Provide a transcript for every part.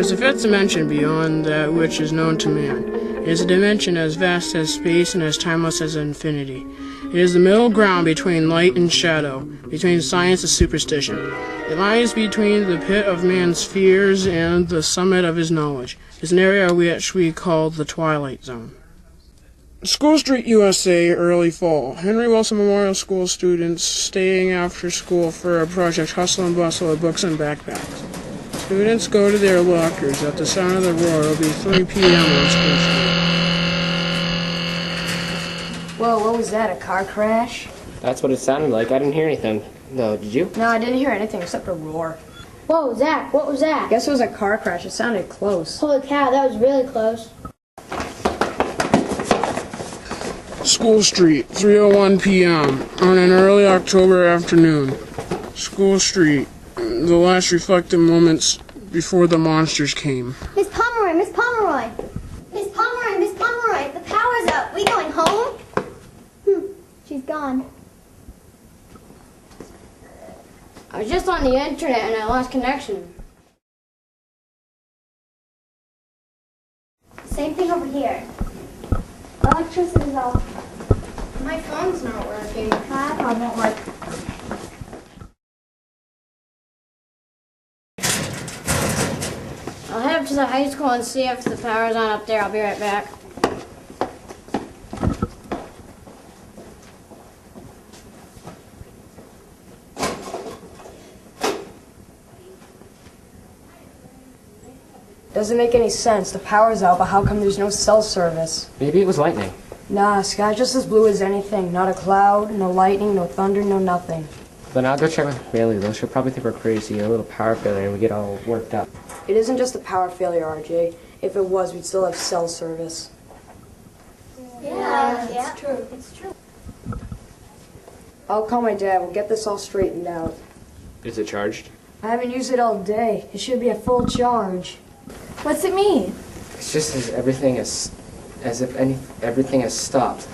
is a fifth dimension beyond that which is known to man. It is a dimension as vast as space and as timeless as infinity. It is the middle ground between light and shadow, between science and superstition. It lies between the pit of man's fears and the summit of his knowledge. It's an area which we call the Twilight Zone. School Street, USA, early fall. Henry Wilson Memorial School students staying after school for a project hustle and bustle of books and backpacks. Students go to their lockers. At the sound of the roar, it'll be 3 p.m. on School Street. Whoa, what was that, a car crash? That's what it sounded like. I didn't hear anything. No, did you? No, I didn't hear anything except a roar. Whoa, Zach, what was that? I guess it was a car crash. It sounded close. Holy cow, that was really close. School Street, 3:01 p.m. on an early October afternoon. School Street, the last reflective moments before the monsters came. Miss Pomeroy, Miss Pomeroy! Miss Pomeroy, Miss Pomeroy, the power's up. We going home? She's gone. I was just on the internet and I lost connection. Same thing over here. Electricity's off. My phone's not working. My phone won't work. I'll head up to the high school and see if the power's on up there. I'll be right back. Doesn't make any sense. The power's out, but how come there's no cell service? Maybe it was lightning. Nah, sky's just as blue as anything. Not a cloud, no lightning, no thunder, no nothing. Then I'll go check with Bailey, though. She'll probably think we're crazy. A little power failure and we get all worked up. It isn't just a power failure, RJ. If it was, we'd still have cell service. Yeah, it's true. It's true. I'll call my dad. We'll get this all straightened out. Is it charged? I haven't used it all day. It should be at full charge. What's it mean? It's just as everything has stopped.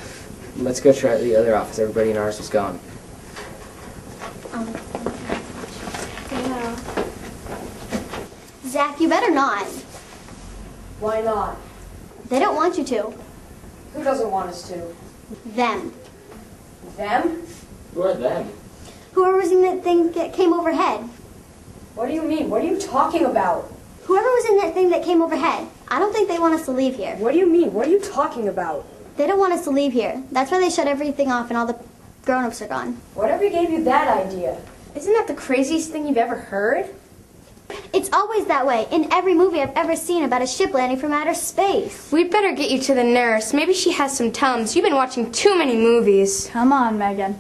Let's go try the other office. Everybody in ours was gone. Yeah. Zach, you better not. Why not? They don't want you to. Who doesn't want us to? Them. Them? Who are them? Whoever was in that thing that came overhead. What do you mean? What are you talking about? Whoever was in that thing that came overhead. I don't think they want us to leave here. What do you mean? What are you talking about? They don't want us to leave here. That's why they shut everything off and all the grown-ups are gone. Whatever gave you that idea? Isn't that the craziest thing you've ever heard? It's always that way in every movie I've ever seen about a ship landing from outer space. We'd better get you to the nurse. Maybe she has some Tums. You've been watching too many movies. Come on, Megan.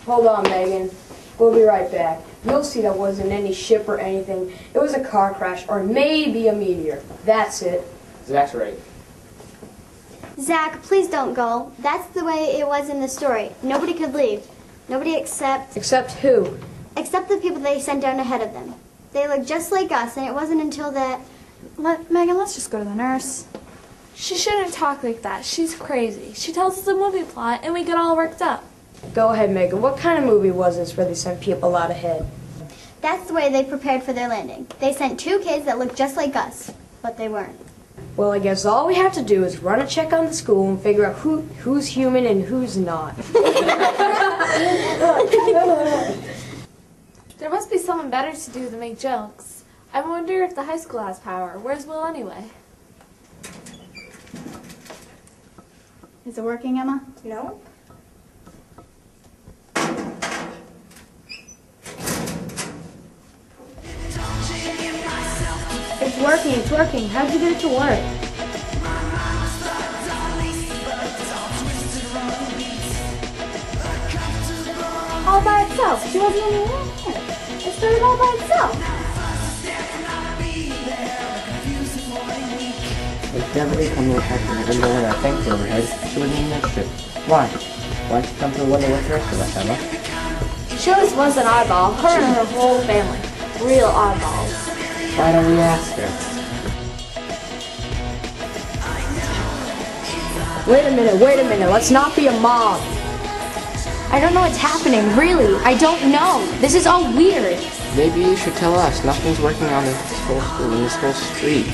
Hold on, Megan. We'll be right back. You'll see that wasn't any ship or anything. It was a car crash or maybe a meteor. That's it. Zach's right. Zach, please don't go. That's the way it was in the story. Nobody could leave. Nobody except... Except who? Except the people they sent down ahead of them. They look just like us, and it wasn't until that... Megan, let's just go to the nurse. She shouldn't talk like that. She's crazy. She tells us the movie plot and we get all worked up. Go ahead, Megan. What kind of movie was this where they sent people out ahead? That's the way they prepared for their landing. They sent 2 kids that looked just like us, but they weren't. Well, I guess all we have to do is run a check on the school and figure out who's human and who's not. There must be someone better to do than make jokes. I wonder if the high school has power. Where's Will anyway? Is it working, Emma? No. It's working, it's working. How'd you get it to work? All by itself. She wasn't even around here. It started all by itself. If Beverly come to attack the window with our tanks overhead, she wouldn't even notice it. Why? Why'd she come to the window with the rest of us, Emma? She always was an oddball. Her and her whole family. Real oddballs. Why don't we ask her? Wait a minute. Let's not be a mob. I don't know what's happening, really. I don't know. This is all weird. Maybe you should tell us. Nothing's working on this whole school, in this whole street.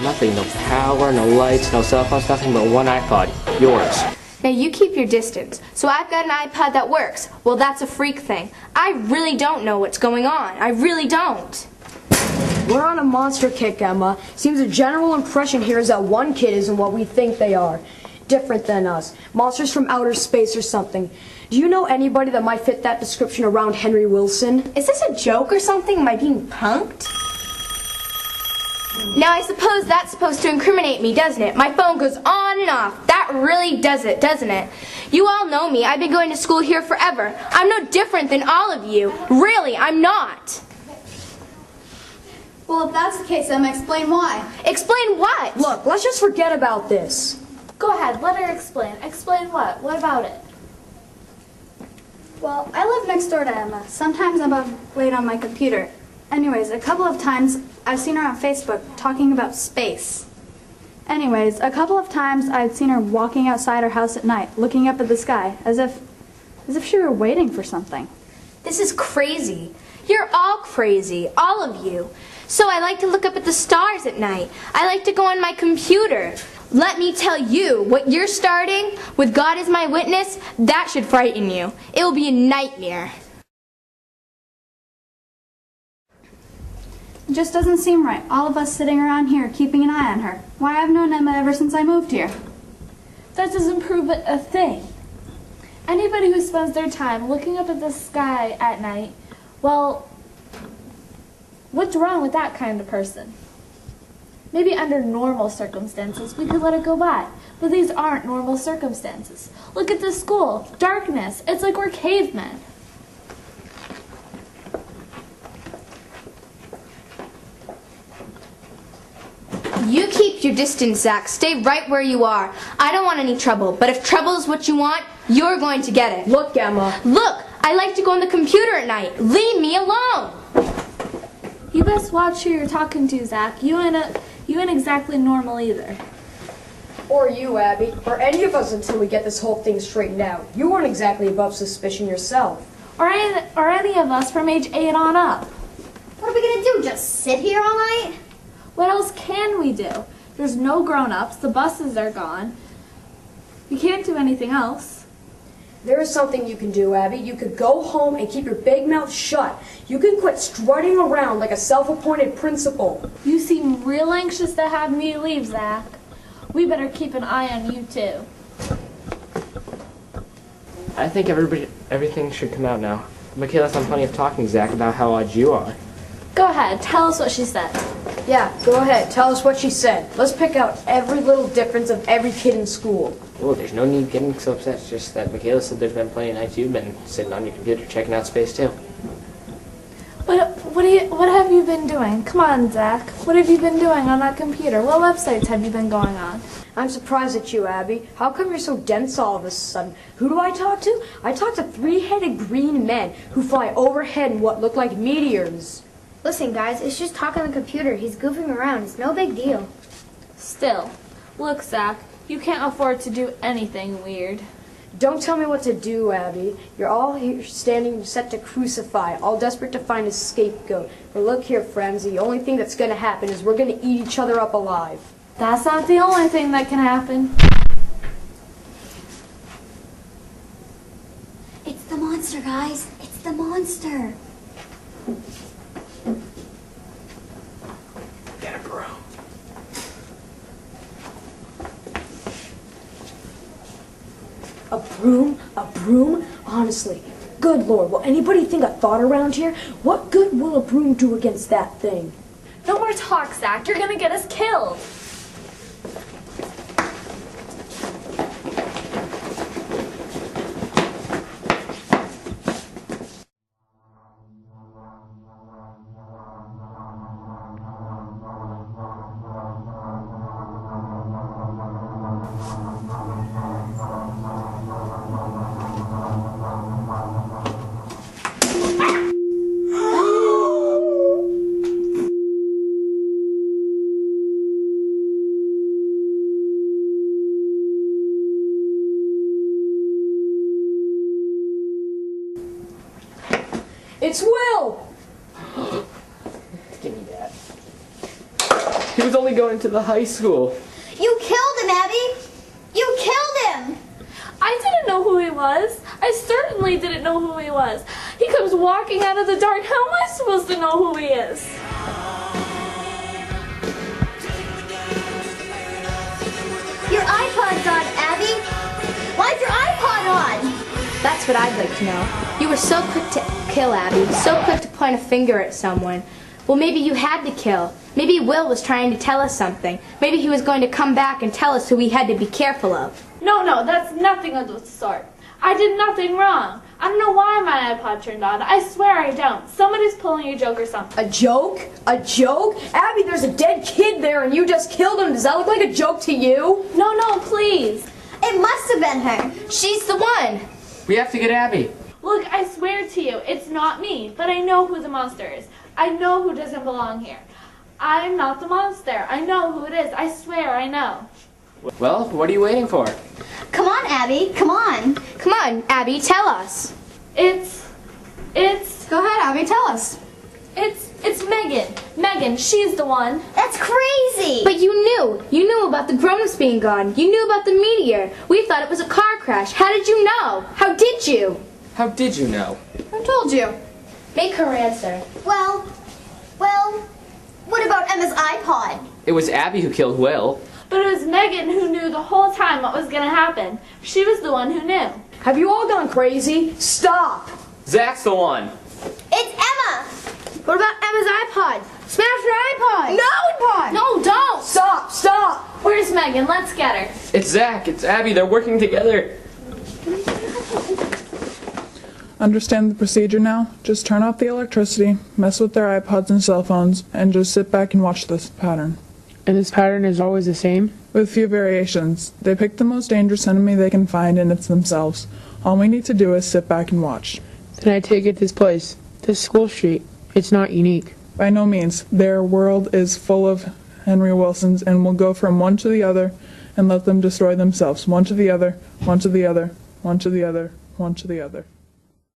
Nothing, no power, no lights, no cell phones, nothing but one iPod. Yours. Now you keep your distance. So I've got an iPod that works. Well, that's a freak thing. I really don't know what's going on. I really don't. We're on a monster kick, Emma. Seems the general impression here is that one kid isn't what we think they are. Different than us. Monsters from outer space or something. Do you know anybody that might fit that description around Henry Wilson? Is this a joke or something? Am I being punked? Now I suppose that's supposed to incriminate me, doesn't it? My phone goes on and off. That really does it, doesn't it? You all know me. I've been going to school here forever. I'm no different than all of you. Really, I'm not. Well, if that's the case, Emma, explain why. Explain what? Look, let's just forget about this. Go ahead, let her explain. Explain what? What about it? Well, I live next door to Emma. Sometimes I'm up late on my computer. Anyways, a couple of times I've seen her on Facebook talking about space. Anyways, a couple of times I've seen her walking outside her house at night, looking up at the sky, as if she were waiting for something. This is crazy. You're all crazy, all of you. So I like to look up at the stars at night. I like to go on my computer. Let me tell you, what you're starting, with God as my witness, that should frighten you. It will be a nightmare. It just doesn't seem right. All of us sitting around here keeping an eye on her. Why, I've known Emma ever since I moved here. That doesn't prove it a thing. Anybody who spends their time looking up at the sky at night, well, what's wrong with that kind of person? Maybe under normal circumstances we could let it go by, but these aren't normal circumstances. Look at this school. Darkness. It's like we're cavemen. You keep your distance, Zach. Stay right where you are. I don't want any trouble, but if trouble is what you want, you're going to get it. Look, Emma. Look, I like to go on the computer at night. Leave me alone. You best watch who you're talking to, Zach. You ain't exactly normal either. Or you, Abby. Or any of us until we get this whole thing straightened out. You weren't exactly above suspicion yourself. Or any of us from age 8 on up. What are we gonna do? Just sit here all night? What else can we do? There's no grown-ups. The buses are gone. We can't do anything else. There is something you can do, Abby. You could go home and keep your big mouth shut. You can quit strutting around like a self-appointed principal. You seem real anxious to have me leave, Zach. We better keep an eye on you, too. I think everything should come out now. Michaela's done plenty of talking, Zach, about how odd you are. Go ahead. Tell us what she said. Yeah, go ahead. Tell us what she said. Let's pick out every little difference of every kid in school. Well, there's no need getting so upset. It's just that Michaela said there's been plenty of nights you've been sitting on your computer checking out space, too. What have you been doing? Come on, Zach. What have you been doing on that computer? What websites have you been going on? I'm surprised at you, Abby. How come you're so dense all of a sudden? Who do I talk to? I talk to 3-headed green men who fly overhead in what look like meteors. Listen, guys, it's just talk on the computer. He's goofing around. It's no big deal. Still, look, Zach, you can't afford to do anything weird. Don't tell me what to do, Abby. You're all here standing set to crucify, all desperate to find a scapegoat. But look here, friends, the only thing that's going to happen is we're going to eat each other up alive. That's not the only thing that can happen. It's the monster, guys. It's the monster. Get a broom. A broom? A broom? Honestly, good Lord, will anybody think a thought around here? What good will a broom do against that thing? No more talk, Zach. You're gonna get us killed. It's Will! He was only going to the high school. You killed him, Abby! You killed him! I didn't know who he was. I certainly didn't know who he was. He comes walking out of the dark. How am I supposed to know who he is? Your iPod's on, Abby! Why's your iPod on? That's what I'd like to know. You were so quick to kill Abby, so quick to point a finger at someone. Well, maybe you had to kill. Maybe Will was trying to tell us something. Maybe he was going to come back and tell us who we had to be careful of. No, that's nothing of the sort. I did nothing wrong. I don't know why my iPod turned on. I swear I don't. Somebody's pulling a joke or something. A joke? A joke? Abby, there's a dead kid there and you just killed him. Does that look like a joke to you? No, please. It must have been her. She's the one. We have to get Abby. Look, I swear to you, it's not me, but I know who the monster is. I know who doesn't belong here. I'm not the monster. I know who it is. I swear I know. Well, what are you waiting for? Come on, Abby. Come on. Come on, Abby, tell us. It's Go ahead, Abby, tell us. Megan. Megan, she's the one. That's crazy. But you knew. You knew about the grown-ups being gone. You knew about the meteor. We thought it was a car crash. How did you know? How did you? How did you know? Who told you? Make her answer. Well, what about Emma's iPod? It was Abby who killed Will. But it was Megan who knew the whole time what was going to happen. She was the one who knew. Have you all gone crazy? Stop! Zach's the one. It's Emma. What about Emma's iPod? Smash her iPod! No! No, don't! Stop! Where's Megan? Let's get her. It's Zach. It's Abby. They're working together. Understand the procedure now? Just turn off the electricity, mess with their iPods and cell phones, and just sit back and watch this pattern. And this pattern is always the same? With few variations. They pick the most dangerous enemy they can find, and it's themselves. All we need to do is sit back and watch. Then I take it this place, this school street. It's not unique. By no means. Their world is full of Henry Wilsons, and will go from one to the other and let them destroy themselves. One to the other, one to the other, one to the other, one to the other.